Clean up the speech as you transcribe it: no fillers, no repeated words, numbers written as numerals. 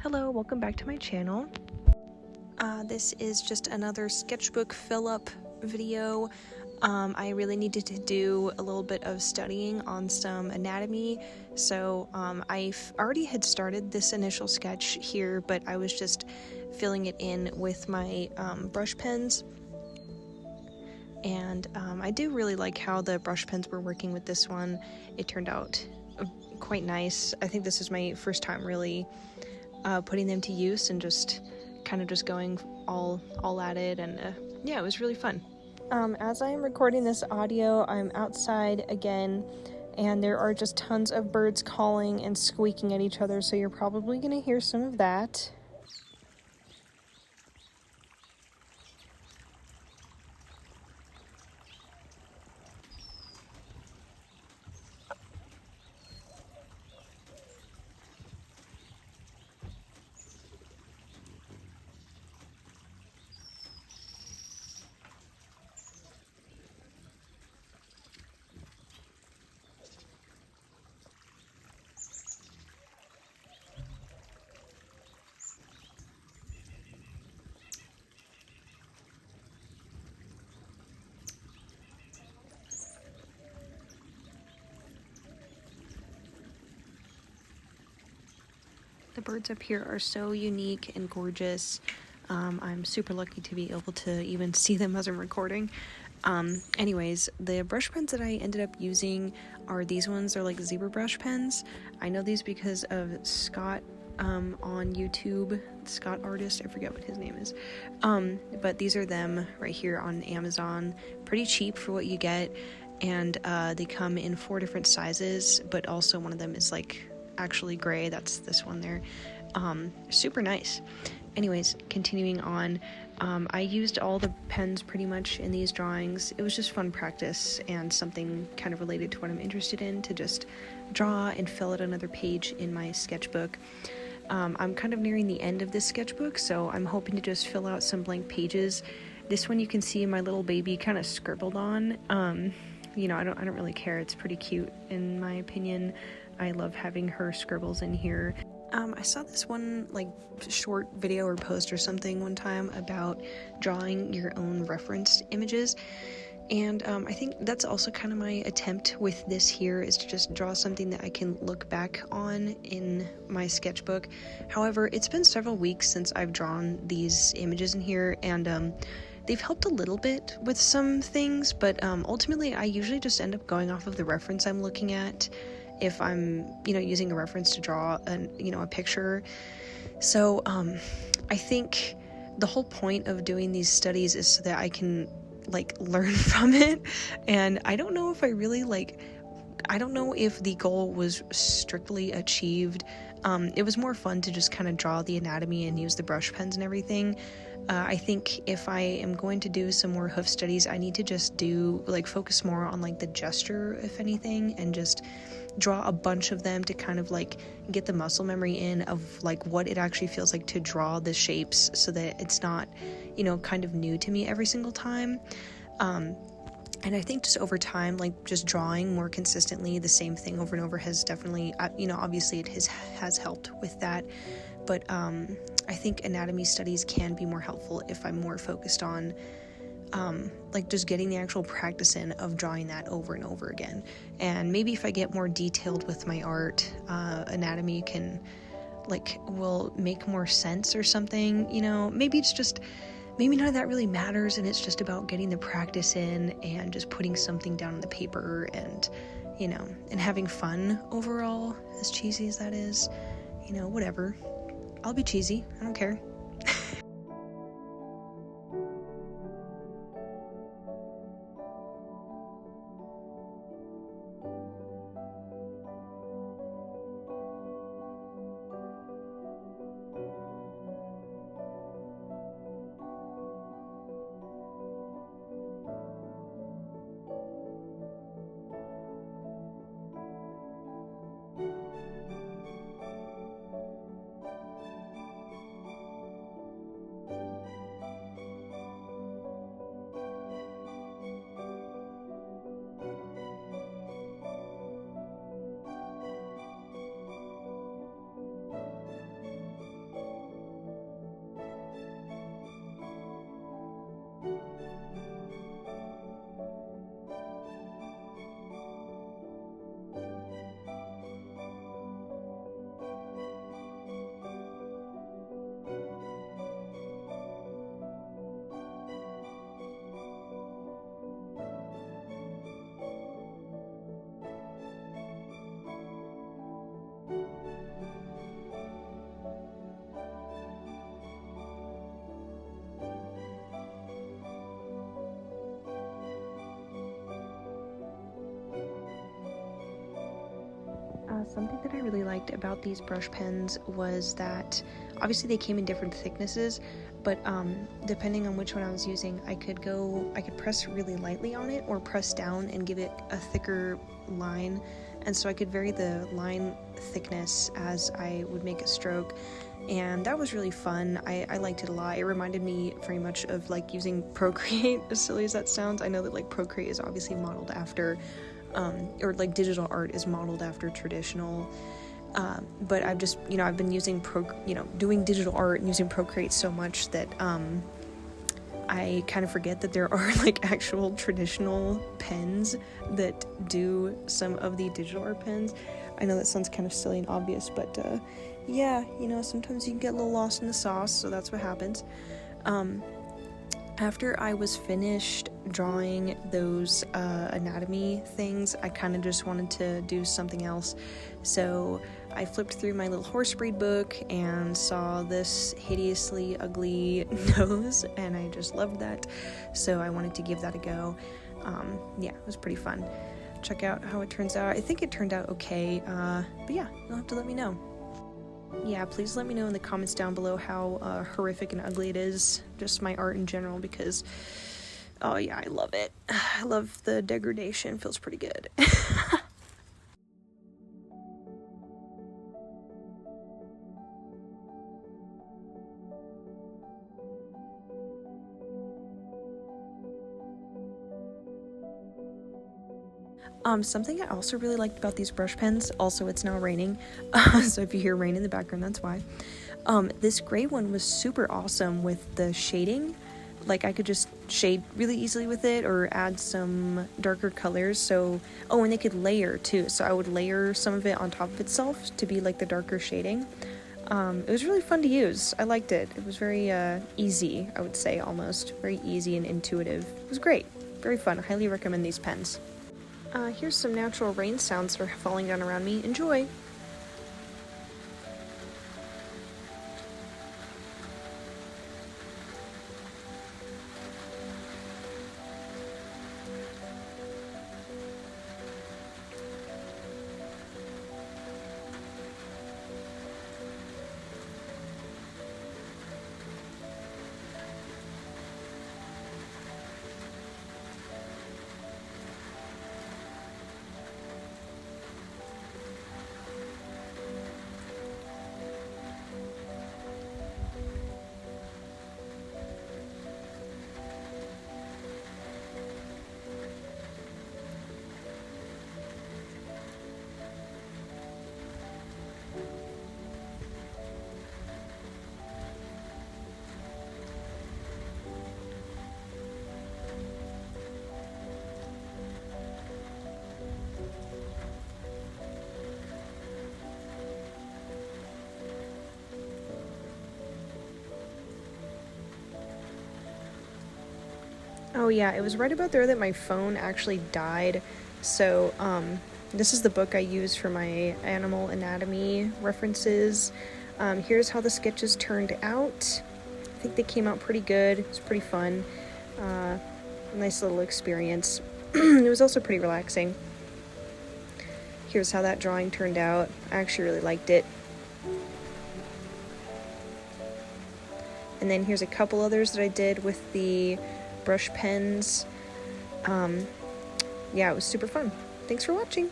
Hello, welcome back to my channel. This is just another sketchbook fill-up video. I really needed to do a little bit of studying on some anatomy, so I already had started this initial sketch here, but I was just filling it in with my brush pens. And I do really like how the brush pens were working with this one. It turned out quite nice. I think this is my first time really putting them to use and just kind of just going all at it, and yeah, it was really fun. As I am recording this audio, I'm outside again, and there are just tons of birds calling and squeaking at each other, so you're probably going to hear some of that. The birds up here are so unique and gorgeous. I'm super lucky to be able to even see them as I'm recording. Anyways, the brush pens that I ended up using are these ones. They're like zebra brush pens. I know these because of Scott on YouTube. Scott Artist, I forget what his name is. But these are them right here on Amazon. Pretty cheap for what you get, and they come in 4 different sizes, but also one of them is like actually gray. That's this one there. Super nice. Anyways, continuing on, I used all the pens pretty much in these drawings. It was just fun practice and something kind of related to what I'm interested in, to just draw and fill out another page in my sketchbook. I'm kind of nearing the end of this sketchbook, so I'm hoping to just fill out some blank pages. This one you can see my little baby kind of scribbled on. You know, I don't really care. It's pretty cute in my opinion. I love having her scribbles in here. I saw this one like short video or post or something one time about drawing your own referenced images, and I think that's also kind of my attempt with this here, is to just draw something that I can look back on in my sketchbook. However, it's been several weeks since I've drawn these images in here, and they've helped a little bit with some things, but ultimately I usually just end up going off of the reference I'm looking at if I'm, using a reference to draw a picture. So I think the whole point of doing these studies is so that I can learn from it. And I don't know if I don't know if the goal was strictly achieved. It was more fun to just kind of draw the anatomy and use the brush pens and everything. I think if I am going to do some more hoof studies, I need to just focus more on the gesture, if anything, and just draw a bunch of them to kind of get the muscle memory in of what it actually feels like to draw the shapes, so that it's not, kind of new to me every single time. And I think just over time, just drawing more consistently the same thing over and over has definitely, obviously it has helped with that. But I think anatomy studies can be more helpful if I'm more focused on just getting the actual practice in of drawing that over and over again. And maybe if I get more detailed with my art, anatomy can will make more sense or something. Maybe none of that really matters, and it's just about getting the practice in and just putting something down on the paper and and having fun overall, as cheesy as that is. Whatever. I'll be cheesy, I don't care. Something that I really liked about these brush pens was that obviously they came in different thicknesses, but depending on which one I was using, I could press really lightly on it or press down and give it a thicker line, and so I could vary the line thickness as I would make a stroke, and that was really fun. I liked it a lot. It reminded me very much of like using Procreate, as silly as that sounds. I know that like Procreate is obviously modeled after or like digital art is modeled after traditional, but I've just, I've been using doing digital art and using Procreate so much that I kind of forget that there are like actual traditional pens that do some of the digital art pens. I know that sounds kind of silly and obvious, but yeah, sometimes you can get a little lost in the sauce, so that's what happens. After I was finished drawing those anatomy things, I kind of just wanted to do something else. So I flipped through my little horse breed book and saw this hideously ugly nose, and I just loved that. So I wanted to give that a go. Yeah, it was pretty fun. Check out how it turns out. I think it turned out okay, but yeah, you'll have to let me know. Yeah, please let me know in the comments down below how horrific and ugly it is, just my art in general, because, oh yeah, I love it. I love the degradation, feels pretty good. Something I also really liked about these brush pens, also it's now raining, so if you hear rain in the background, that's why. This gray one was super awesome with the shading. Like, I could just shade really easily with it or add some darker colors, so, oh, and they could layer too, so I would layer some of it on top of itself to be like the darker shading. It was really fun to use. I liked it. It was very easy, I would say, almost. Very easy and intuitive. It was great. Very fun. I highly recommend these pens. Here's some natural rain sounds that are falling down around me. Enjoy! Oh yeah, it was right about there that my phone actually died, so this is the book I use for my animal anatomy references. Here's how the sketches turned out. I think they came out pretty good. It was pretty fun. Nice little experience. It was also pretty relaxing. Here's how that drawing turned out. I actually really liked it. And then here's a couple others that I did with the brush pens. Yeah, it was super fun. Thanks for watching.